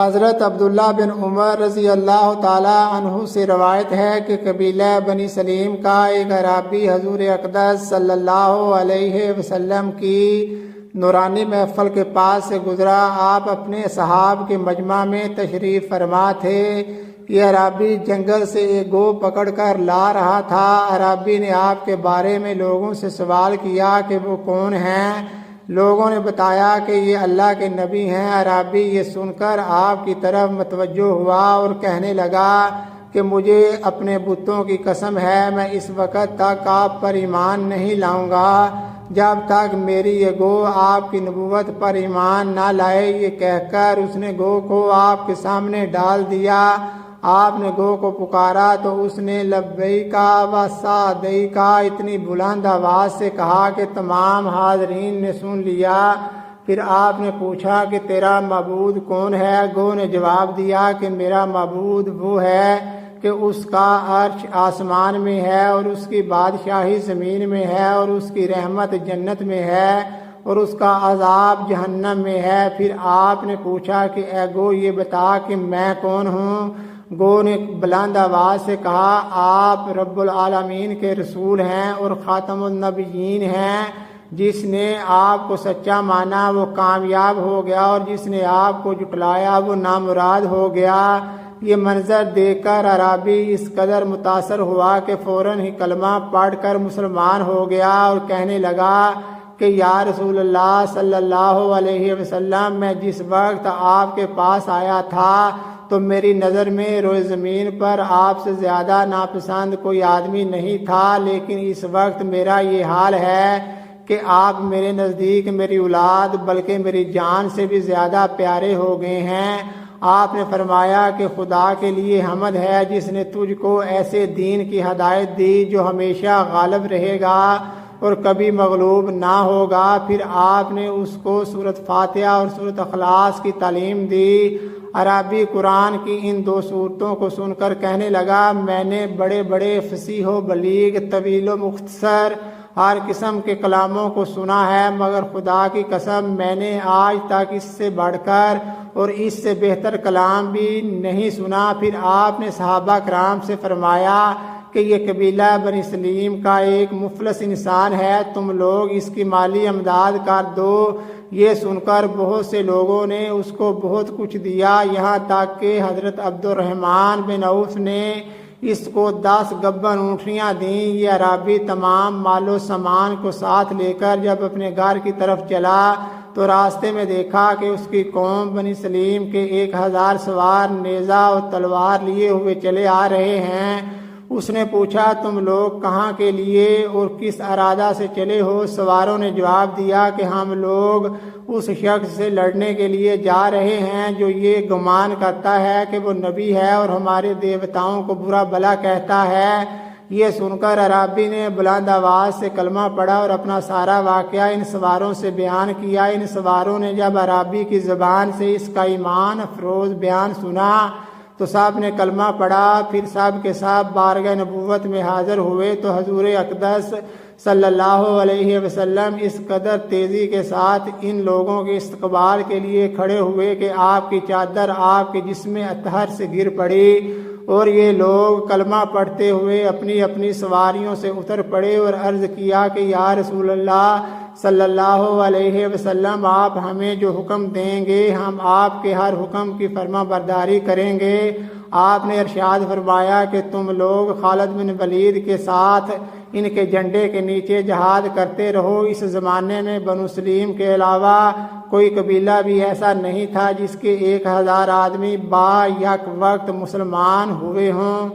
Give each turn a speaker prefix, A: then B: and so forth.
A: حضرت عبداللہ بن عمر رضی اللہ تعالی عنہ سے روایت ہے کہ قبیلہ بنی سلیم کا ایک اعرابی حضور اقدس صلی اللہ علیہ وسلم کی نورانی محفل کے پاس سے گزرا۔ آپ اپنے اصحاب کے مجمع میں تشریف فرما تھے۔ یہ اعرابی جنگل سے ایک گو پکڑ کر لا رہا تھا۔ اعرابی نے آپ کے بارے میں لوگوں سے سوال کیا کہ وہ کون ہیں۔ لوگوں نے بتایا کہ یہ اللہ کے نبی ہیں۔ اعرابی یہ سن کر آپ کی طرف متوجہ ہوا اور کہنے لگا کہ مجھے اپنے بتوں کی قسم ہے، میں اس وقت تک آپ پر ایمان نہیں لاؤں گا جب تک میری یہ گو آپ کی نبوت پر ایمان نہ لائے۔ یہ کہہ کر اس نے گو کو آپ کے سامنے ڈال دیا۔ آپ نے گو کو پکارا تو اس نے لبیکا و سعدیکا اتنی بلند آواز سے کہا کہ تمام حاضرین نے سن لیا۔ پھر آپ نے پوچھا کہ تیرا معبود کون ہے؟ گو نے جواب دیا کہ میرا معبود وہ ہے کہ اس کا عرش آسمان میں ہے اور اس کی بادشاہی زمین میں ہے اور اس کی رحمت جنت میں ہے اور اس کا عذاب جہنم میں ہے۔ پھر آپ نے پوچھا کہ اے گو یہ بتا کہ میں کون ہوں؟ گو نے بلند آواز سے کہا آپ رب العالمین کے رسول ہیں اور خاتم النبیین ہیں۔ جس نے آپ کو سچا مانا وہ کامیاب ہو گیا اور جس نے آپ کو جھٹلایا وہ نامراد ہو گیا۔ یہ منظر دیکھ کر اعرابی اس قدر متاثر ہوا کہ فوراً ہی کلمہ پڑھ کر مسلمان ہو گیا اور کہنے لگا کہ یا رسول اللہ صلی اللہ علیہ وسلم، میں جس وقت آپ کے پاس آیا تھا تو میری نظر میں روئے زمین پر آپ سے زیادہ ناپسند کوئی آدمی نہیں تھا، لیکن اس وقت میرا یہ حال ہے کہ آپ میرے نزدیک میری اولاد بلکہ میری جان سے بھی زیادہ پیارے ہو گئے ہیں۔ آپ نے فرمایا کہ خدا کے لیے حمد ہے جس نے تجھ کو ایسے دین کی ہدایت دی جو ہمیشہ غالب رہے گا اور کبھی مغلوب نہ ہوگا۔ پھر آپ نے اس کو سورۃ فاتحہ اور سورۃ اخلاص کی تعلیم دی۔ عربی قرآن کی ان دو صورتوں کو سن کر کہنے لگا میں نے بڑے بڑے فصیح و بلیغ، طویل و مختصر ہر قسم کے کلاموں کو سنا ہے، مگر خدا کی قسم میں نے آج تک اس سے بڑھ کر اور اس سے بہتر کلام بھی نہیں سنا۔ پھر آپ نے صحابہ کرام سے فرمایا کہ یہ قبیلہ بنی سلیم کا ایک مفلس انسان ہے، تم لوگ اس کی مالی امداد کر دو۔ یہ سن کر بہت سے لوگوں نے اس کو بہت کچھ دیا، یہاں تک کہ حضرت عبد الرحمن بن عوف نے اس کو 10 گبن اونٹنیاں دیں۔ یہ عربی تمام مال و سامان کو ساتھ لے کر جب اپنے گھر کی طرف چلا تو راستے میں دیکھا کہ اس کی قوم بنی سلیم کے 1000 سوار نیزہ اور تلوار لیے ہوئے چلے آ رہے ہیں۔ اس نے پوچھا تم لوگ کہاں کے لیے اور کس ارادہ سے چلے ہو؟ سواروں نے جواب دیا کہ ہم لوگ اس شخص سے لڑنے کے لیے جا رہے ہیں جو یہ گمان کرتا ہے کہ وہ نبی ہے اور ہمارے دیوتاؤں کو برا بھلا کہتا ہے۔ یہ سن کر عربی نے بلند آواز سے کلمہ پڑھا اور اپنا سارا واقعہ ان سواروں سے بیان کیا۔ ان سواروں نے جب عربی کی زبان سے اس کا ایمان افروز بیان سنا تو سب نے کلمہ پڑھا۔ پھر سب کے سب بارگاہ نبوت میں حاضر ہوئے تو حضور اقدس صلی اللہ علیہ وسلم اس قدر تیزی کے ساتھ ان لوگوں کے استقبال کے لیے کھڑے ہوئے کہ آپ کی چادر آپ کے جسم اطہر سے گر پڑی اور یہ لوگ کلمہ پڑھتے ہوئے اپنی اپنی سواریوں سے اتر پڑے اور عرض کیا کہ یا رسول اللہ صلی اللہ علیہ وسلم، آپ ہمیں جو حکم دیں گے ہم آپ کے ہر حکم کی فرما برداری کریں گے۔ آپ نے ارشاد فرمایا کہ تم لوگ خالد بن ولید کے ساتھ ان کے جھنڈے کے نیچے جہاد کرتے رہو۔ اس زمانے میں بنو سلیم کے علاوہ کوئی قبیلہ بھی ایسا نہیں تھا جس کے 1000 آدمی با یک وقت مسلمان ہوئے ہوں۔